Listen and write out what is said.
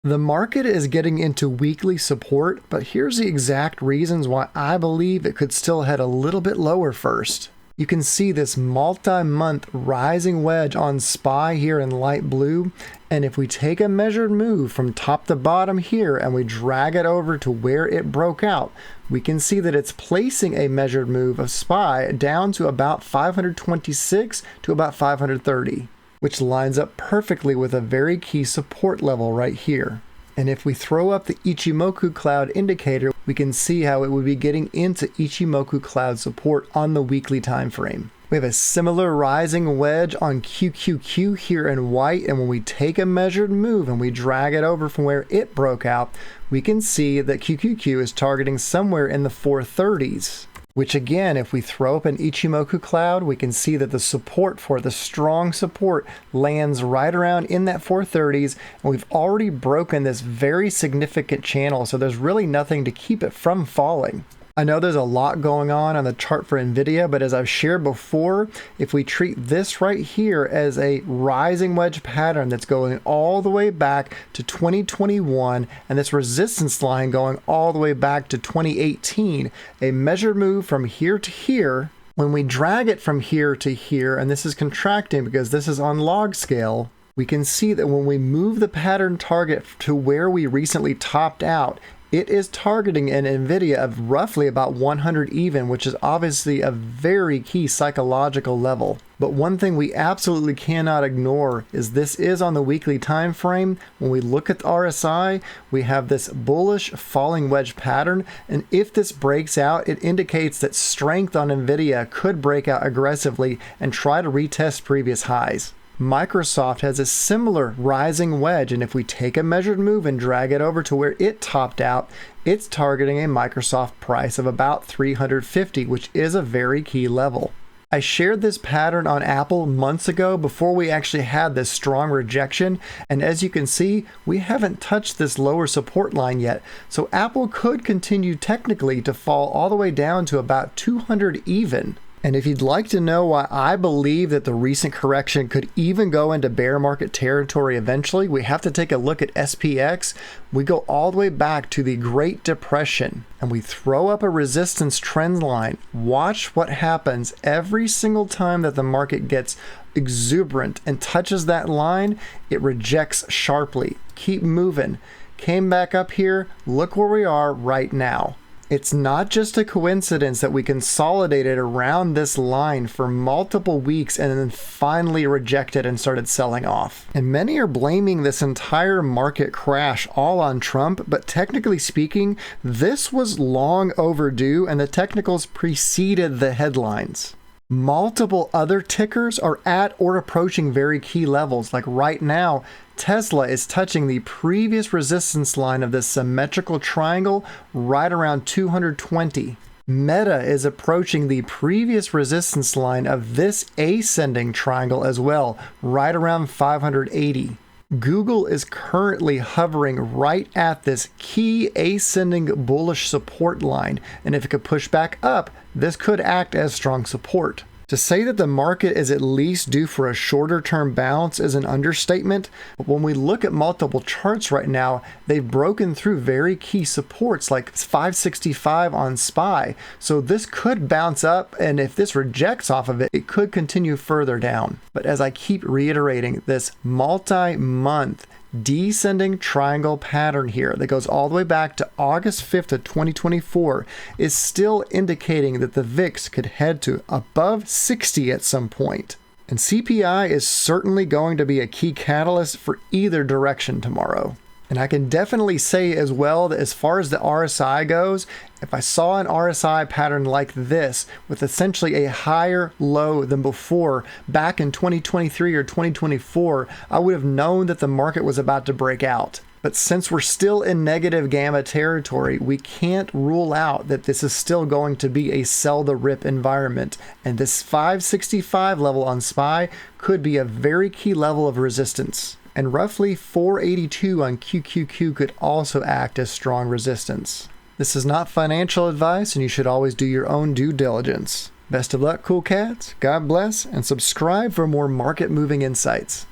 The market is getting into weekly support, but here's the exact reasons why I believe it could still head a little bit lower first. You can see this multi-month rising wedge on SPY here in light blue, and if we take a measured move from top to bottom here and we drag it over to where it broke out, we can see that it's placing a measured move of SPY down to about 526 to about 530. Which lines up perfectly with a very key support level right here. And if we throw up the Ichimoku cloud indicator, we can see how it would be getting into Ichimoku cloud support on the weekly time frame. We have a similar rising wedge on QQQ here in white, and when we take a measured move and we drag it over from where it broke out, we can see that QQQ is targeting somewhere in the 430s. Which again, if we throw up an Ichimoku cloud, we can see that the support for the strong support lands right around in that 430s, and we've already broken this very significant channel, so there's really nothing to keep it from falling. I know there's a lot going on the chart for NVIDIA, but as I've shared before, if we treat this right here as a rising wedge pattern that's going all the way back to 2021, and this resistance line going all the way back to 2018, a measured move from here to here, when we drag it from here to here, and this is contracting because this is on log scale, we can see that when we move the pattern target to where we recently topped out, it is targeting an NVIDIA of roughly about 100 even, which is obviously a very key psychological level. But one thing we absolutely cannot ignore is this is on the weekly time frame. When we look at the RSI, we have this bullish falling wedge pattern, and if this breaks out, it indicates that strength on NVIDIA could break out aggressively and try to retest previous highs. Microsoft has a similar rising wedge, and if we take a measured move and drag it over to where it topped out, it's targeting a Microsoft price of about 350, which is a very key level. I shared this pattern on Apple months ago before we actually had this strong rejection, and as you can see, we haven't touched this lower support line yet, so Apple could continue technically to fall all the way down to about 200 even. And if you'd like to know why I believe that the recent correction could even go into bear market territory eventually, we have to take a look at SPX. We go all the way back to the Great Depression and we throw up a resistance trend line. Watch what happens every single time that the market gets exuberant and touches that line, it rejects sharply. Keep moving. Came back up here. Look where we are right now. It's not just a coincidence that we consolidated around this line for multiple weeks and then finally rejected and started selling off. And many are blaming this entire market crash all on Trump, but technically speaking, this was long overdue and the technicals preceded the headlines. Multiple other tickers are at or approaching very key levels. Like right now, Tesla is touching the previous resistance line of this symmetrical triangle right around 220. Meta is approaching the previous resistance line of this ascending triangle as well, right around 580. Google is currently hovering right at this key ascending bullish support line, and if it could push back up, this could act as strong support. To say that the market is at least due for a shorter term bounce is an understatement, but when we look at multiple charts right now, they've broken through very key supports like 565 on SPY, so this could bounce up, and if this rejects off of it, it could continue further down. But as I keep reiterating, this multi-month descending triangle pattern here that goes all the way back to August 5th of 2024 is still indicating that the VIX could head to above 60 at some point. And CPI is certainly going to be a key catalyst for either direction tomorrow. And I can definitely say as well that as far as the RSI goes, if I saw an RSI pattern like this with essentially a higher low than before back in 2023 or 2024, I would have known that the market was about to break out. But since we're still in negative gamma territory, we can't rule out that this is still going to be a sell the rip environment. And this 565 level on SPY could be a very key level of resistance. And roughly 482 on QQQ could also act as strong resistance. This is not financial advice, and you should always do your own due diligence. Best of luck, cool cats, God bless, and subscribe for more market moving insights.